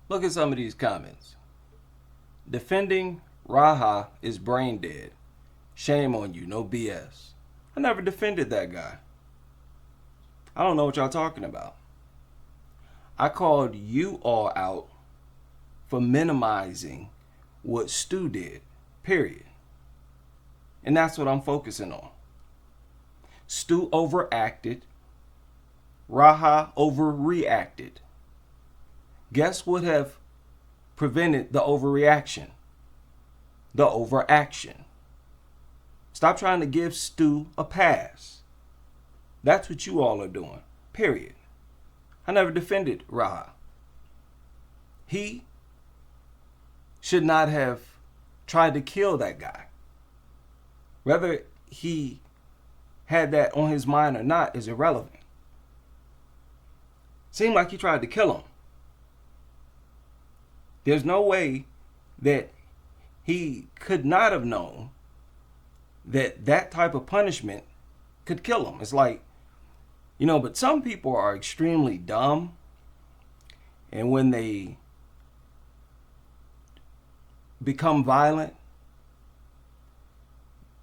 Look at some of these comments. Defending Raha is brain dead. Shame on you, no BS. I never defended that guy. I don't know what y'all talking about. I called you all out for minimizing what Stu did, period. And that's what I'm focusing on. Stu overacted. Raha overreacted. Guess what have prevented the overreaction? The overaction. Stop trying to give Stu a pass. That's what you all are doing, period. I never defended Raha. He should not have tried to kill that guy. Whether he had that on his mind or not is irrelevant. Seemed like he tried to kill him. There's no way that he could not have known that that type of punishment could kill him. It's like, but some people are extremely dumb, and when they become violent,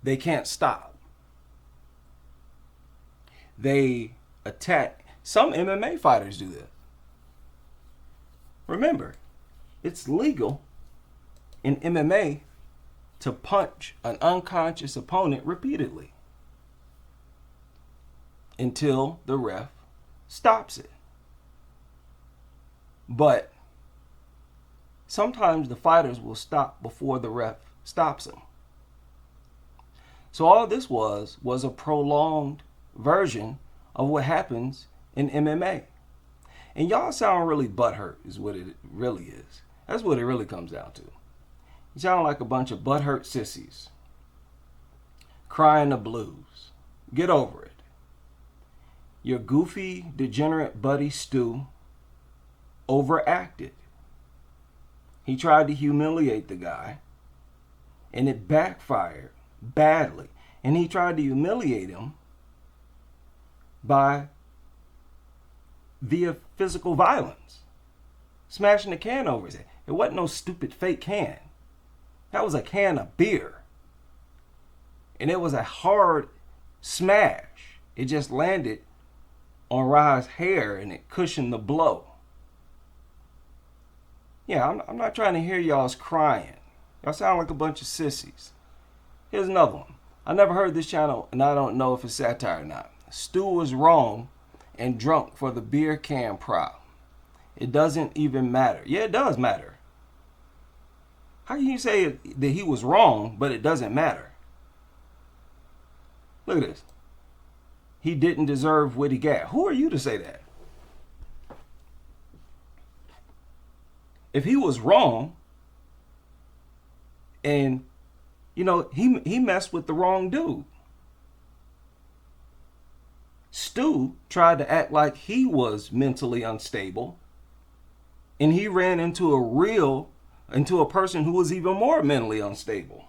they can't stop. They attack. Some MMA fighters do this. Remember, it's legal in MMA to punch an unconscious opponent repeatedly until the ref stops it. But sometimes the fighters will stop before the ref stops them. So all this was a prolonged version of what happens in MMA. And y'all sound really butthurt is what it really is. That's what it really comes down to. You sound like a bunch of butthurt sissies. Crying the blues. Get over it. Your goofy, degenerate buddy Stu overacted. He tried to humiliate the guy, and it backfired badly. And he tried to humiliate him via physical violence. Smashing the can over his head. It wasn't no stupid fake can. That was a can of beer. And it was a hard smash. It just landed on Ra's hair and it cushioned the blow. Yeah, I'm not trying to hear y'all's crying. Y'all sound like a bunch of sissies. Here's another one. I never heard this channel and I don't know if it's satire or not. Stu was wrong and drunk for the beer can prop. It doesn't even matter. Yeah, it does matter. How can you say that he was wrong, but it doesn't matter? Look at this. He didn't deserve what he got. Who are you to say that? If he was wrong, and he messed with the wrong dude. Stu tried to act like he was mentally unstable, and he ran into a person who was even more mentally unstable.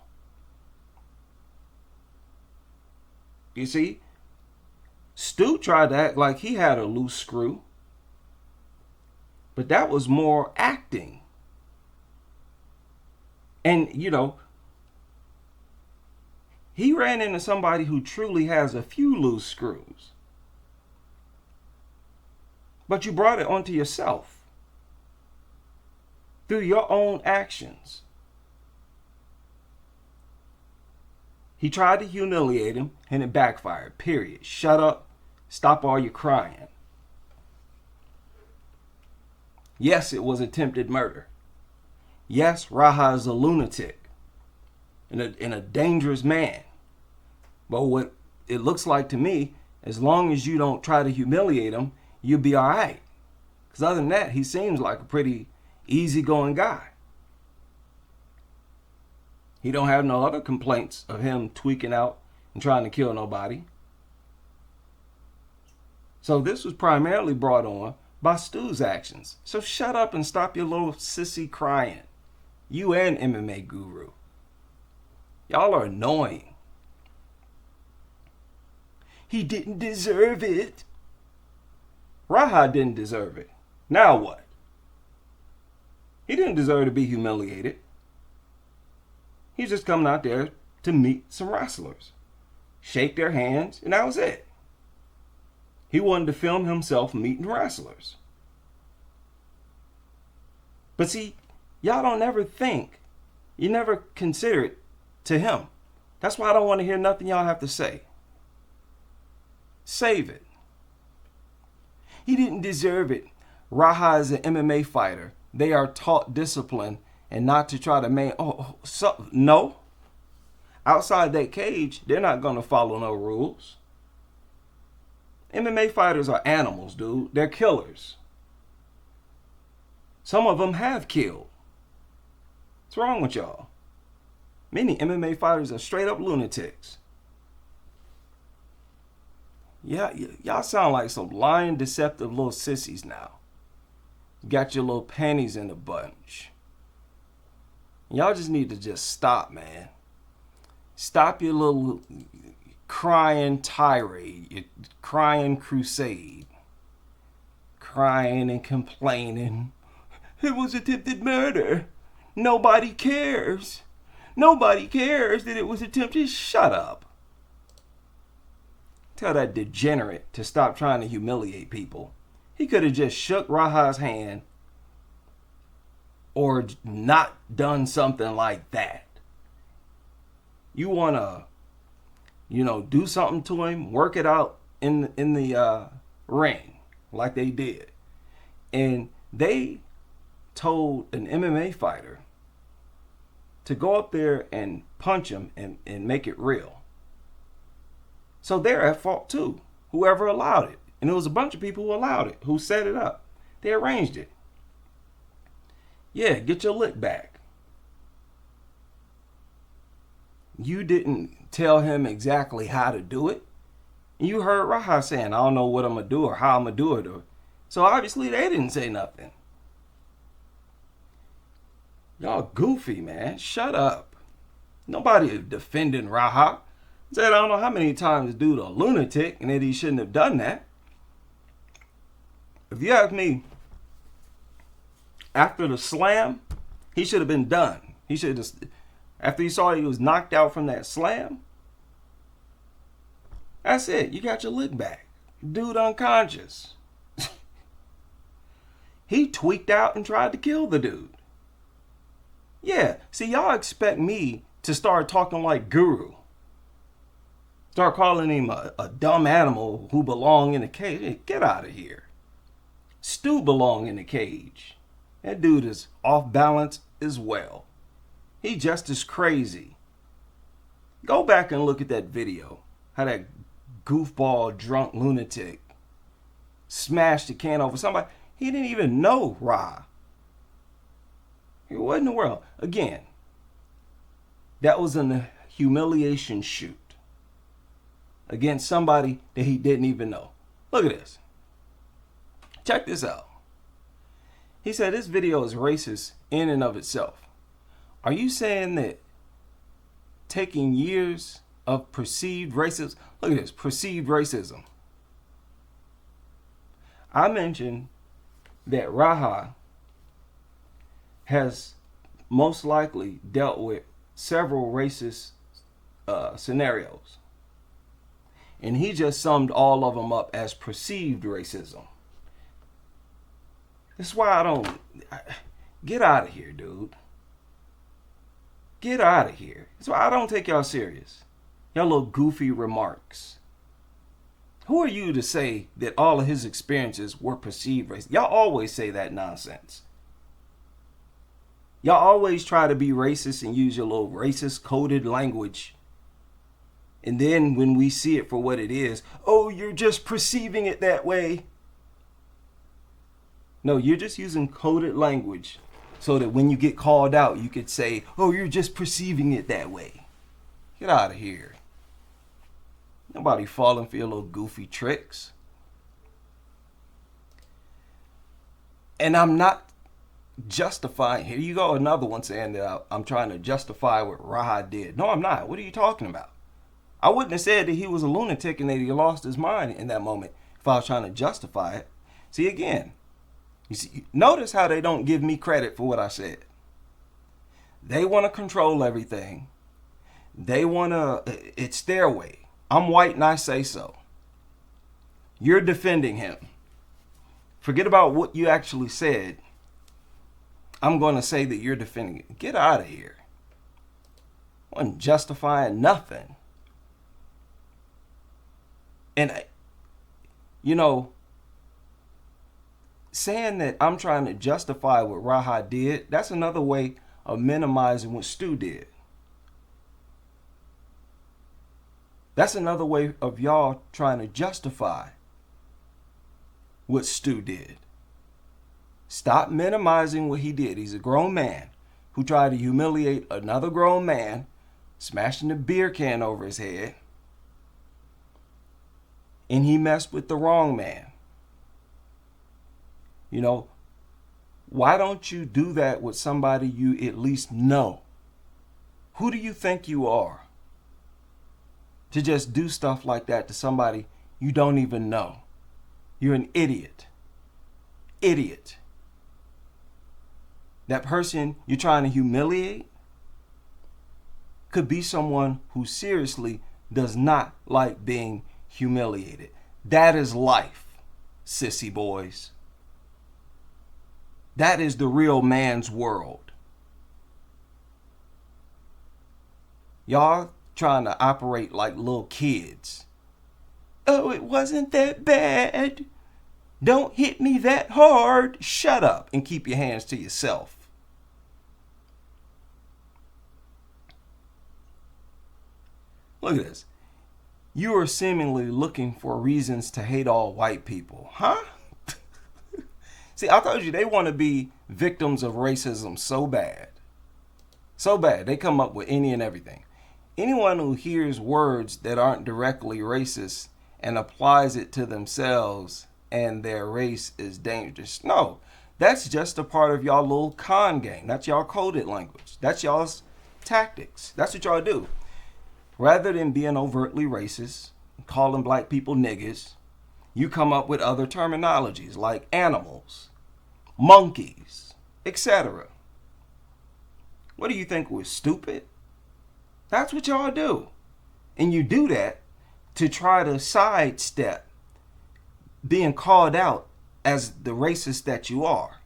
You see, Stu tried to act like he had a loose screw, but that was more acting. And, he ran into somebody who truly has a few loose screws. But you brought it onto yourself through your own actions. He tried to humiliate him and it backfired, period. Shut up. Stop all your crying. Yes, it was attempted murder. Yes, Raha is a lunatic and a dangerous man. But what it looks like to me, as long as you don't try to humiliate him, you'll be all right. Because other than that, he seems like a pretty easygoing guy. He don't have no other complaints of him tweaking out and trying to kill nobody. So this was primarily brought on by Stu's actions. So shut up and stop your little sissy crying. You and MMA Guru. Y'all are annoying. He didn't deserve it. Raha didn't deserve it. Now what? He didn't deserve to be humiliated. He's just coming out there to meet some wrestlers, shake their hands, and that was it. He wanted to film himself meeting wrestlers. But see, y'all don't ever think, you never consider it to him. That's why I don't want to hear nothing y'all have to say. Save it. He didn't deserve it. Raha is an MMA fighter. They are taught discipline and not to try to no. Outside that cage, they're not going to follow no rules. MMA fighters are animals, dude. They're killers. Some of them have killed. What's wrong with y'all? Many MMA fighters are straight up lunatics. Yeah, y'all sound like some lying, deceptive little sissies now. Got your little panties in a bunch. Y'all just need to just stop, man. Stop your little crying tirade, your crying crusade. Crying and complaining. It was attempted murder. Nobody cares. Nobody cares that it was attempted. Shut up. Tell that degenerate to stop trying to humiliate people. He could have just shook Raha's hand or not done something like that. You want to, do something to him, work it out in the ring like they did. And they told an MMA fighter to go up there and punch him and make it real. So they're at fault too, whoever allowed it. And it was a bunch of people who allowed it, who set it up. They arranged it. Yeah, get your lick back. You didn't tell him exactly how to do it. You heard Raha saying, I don't know what I'm going to do or how I'm going to do it. So obviously they didn't say nothing. Y'all goofy, man. Shut up. Nobody is defending Raha. Said I don't know how many times this dude a lunatic and that he shouldn't have done that. If you ask me, after the slam, he should have been done. He should have, after he saw he was knocked out from that slam, that's it. You got your lick back. Dude unconscious. He tweaked out and tried to kill the dude. Yeah, see, y'all expect me to start talking like Guru. Start calling him a dumb animal who belong in a cage. Hey, get out of here. Stu belong in a cage. That dude is off balance as well. He just as crazy. Go back and look at that video. How that goofball drunk lunatic smashed the can over somebody. He didn't even know Ra. What in the world? Again, that was a humiliation shoot against somebody that he didn't even know. Look at this. Check this out. He said this video is racist in and of itself. Are you saying that taking years of perceived racism, look at this, perceived racism. I mentioned that Raha has most likely dealt with several racist scenarios. And he just summed all of them up as perceived racism. That's why get out of here, dude. Get out of here. That's why I don't take y'all serious. Y'all little goofy remarks. Who are you to say that all of his experiences were perceived racist? Y'all always say that nonsense. Y'all always try to be racist and use your little racist coded language. And then when we see it for what it is, oh, you're just perceiving it that way. No, you're just using coded language so that when you get called out, you could say, oh, you're just perceiving it that way. Get out of here. Nobody falling for your little goofy tricks. And I'm not justifying. Here you go, another one saying that I'm trying to justify what Raha did. No, I'm not. What are you talking about? I wouldn't have said that he was a lunatic and that he lost his mind in that moment if I was trying to justify it. See, again, You see, notice how they don't give me credit for what I said. They want to control everything. They want to, it's their way. I'm white and I say so. You're defending him. Forget about what you actually said. I'm going to say that you're defending it. Get out of here. I wasn't justifying nothing. And, you know, saying that I'm trying to justify what Raha did, that's another way of minimizing what Stu did. That's another way of y'all trying to justify what Stu did. Stop minimizing what he did. He's a grown man who tried to humiliate another grown man, smashing the beer can over his head. And he messed with the wrong man. You know, why don't you do that with somebody you at least know? Who do you think you are? To just do stuff like that to somebody you don't even know. You're an idiot. Idiot. That person you're trying to humiliate could be someone who seriously does not like being humiliated. That is life, sissy boys. That is the real man's world. Y'all trying to operate like little kids. Oh, it wasn't that bad. Don't hit me that hard. Shut up and keep your hands to yourself. Look at this. You are seemingly looking for reasons to hate all white people. Huh? See, I told you they want to be victims of racism so bad. So bad. They come up with any and everything. Anyone who hears words that aren't directly racist and applies it to themselves and their race is dangerous. No, that's just a part of y'all little con game. That's y'all coded language. That's y'all's tactics. That's what y'all do. Rather than being overtly racist, calling black people niggas, you come up with other terminologies like animals, monkeys, etc. What do you think, we're stupid? That's what y'all do. And you do that to try to sidestep being called out as the racist that you are.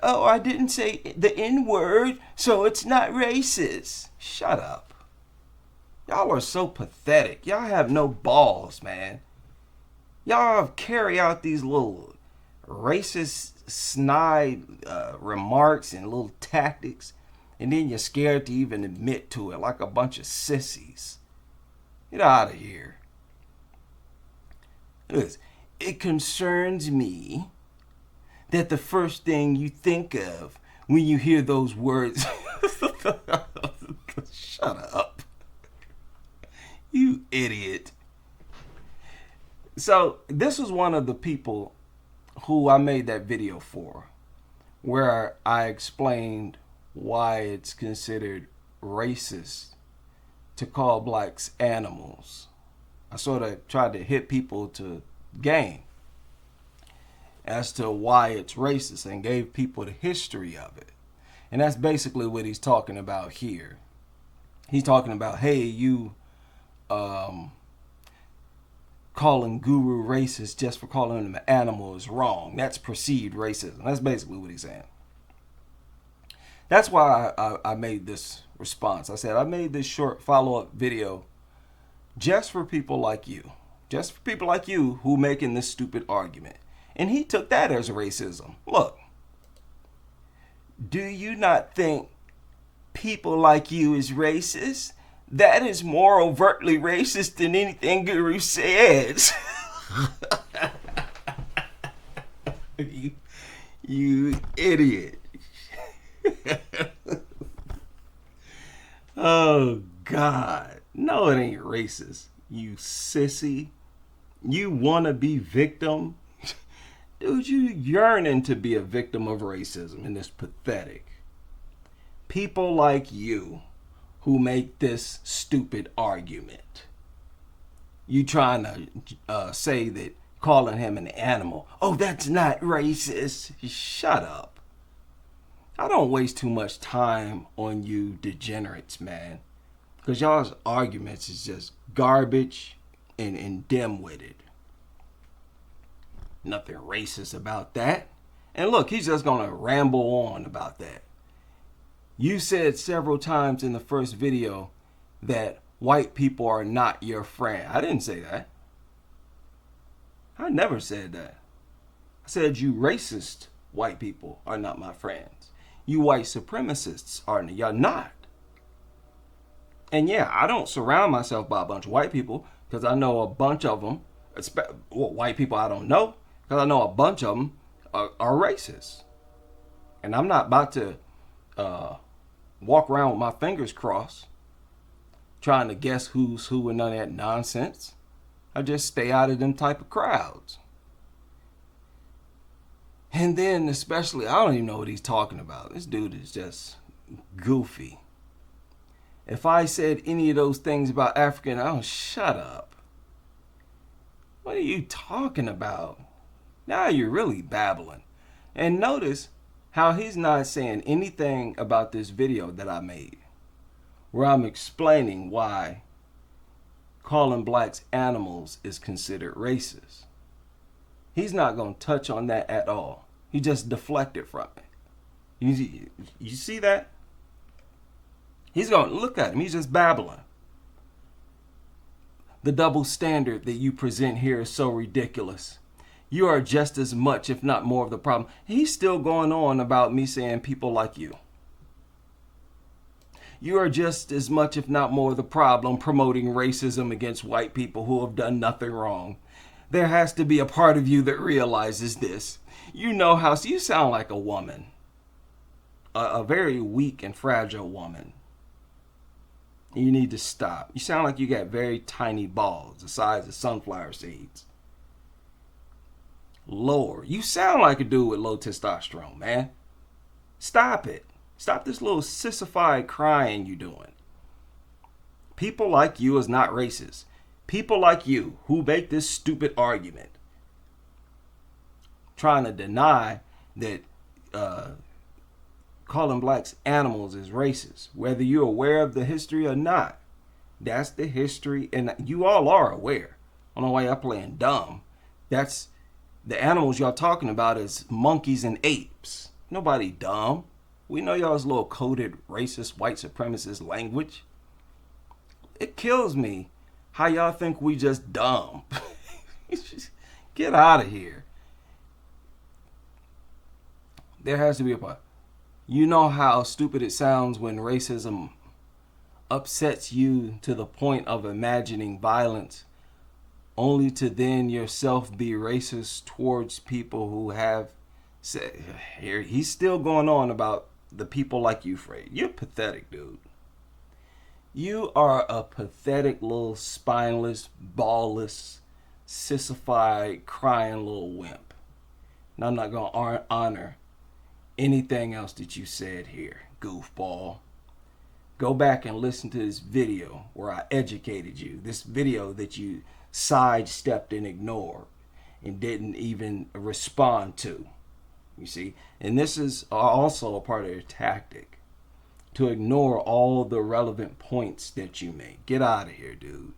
Oh, I didn't say the N-word, so it's not racist. Shut up. Y'all are so pathetic. Y'all have no balls, man. Y'all carry out these little racist, snide remarks and little tactics, and then you're scared to even admit to it, like a bunch of sissies. Get out of here. Listen, it concerns me that the first thing you think of when you hear those words... Shut up. You idiot. So this was one of the people who I made that video for, where I explained why it's considered racist to call blacks animals. I sort of tried to hit people to game as to why it's racist and gave people the history of it. And that's basically what he's talking about here. He's talking about, hey, you calling Guru racist just for calling him an animal is wrong. That's perceived racism. That's basically what he's saying. That's why I made this response. I said I made this short follow-up video just for people like you. Just for people like you who making this stupid argument. And he took that as racism. Look. Do you not think people like you is racist? That is more overtly racist than anything Guru says. You idiot. Oh, God. No, it ain't racist. You sissy. You want to be victim? Dude, you yearning to be a victim of racism, and it's pathetic. People like you who make this stupid argument. You trying to say that calling him an animal. Oh, that's not racist. Shut up. I don't waste too much time on you degenerates, man. Because y'all's arguments is just garbage and dim-witted. Nothing racist about that. And look, he's just going to ramble on about that. You said several times in the first video that white people are not your friend. I didn't say that. I never said that. I said you racist white people are not my friends. You white supremacists are y'all not. And yeah, I don't surround myself by a bunch of white people because I know a bunch of them, white people I don't know, because I know a bunch of them are racist. And I'm not about to walk around with my fingers crossed trying to guess who's who and none of that nonsense. I just stay out of them type of crowds. And then especially, I don't even know what he's talking about. This dude is just goofy. If I said any of those things about African, oh, shut up. What are you talking about? Now you're really babbling. And notice how he's not saying anything about this video that I made, where I'm explaining why calling blacks animals is considered racist. He's not going to touch on that at all. He just deflected from it. You see that? He's going to look at him. He's just babbling. The double standard that you present here is so ridiculous. You are just as much, if not more, of the problem. He's still going on about me saying people like you. You are just as much, if not more, the problem promoting racism against white people who have done nothing wrong. There has to be a part of you that realizes this. You know how you sound like a woman, a very weak and fragile woman. You need to stop. You sound like you got very tiny balls, the size of sunflower seeds. Lord, you sound like a dude with low testosterone, man. Stop it. Stop this little sissified crying you doing. People like you is not racist. People like you who make this stupid argument, trying to deny that calling blacks animals is racist, whether you're aware of the history or not. That's the history, and you all are aware. I don't know why y'all playing dumb. That's the animals y'all talking about is monkeys and apes. Nobody dumb. We know y'all's little coded racist white supremacist language. It kills me how y'all think we just dumb. Get out of here. There has to be a part. You know how stupid it sounds when racism upsets you to the point of imagining violence, only to then yourself be racist towards people who have said, here he's still going on about the people like you, Fred. You're pathetic, dude. You are a pathetic little spineless, ballless, sissified, crying little wimp. And I'm not going to honor anything else that you said here, goofball. Go back and listen to this video where I educated you. This video that you sidestepped and ignored and didn't even respond to. You see? And this is also a part of your tactic, to ignore all the relevant points that you make. Get out of here, dude.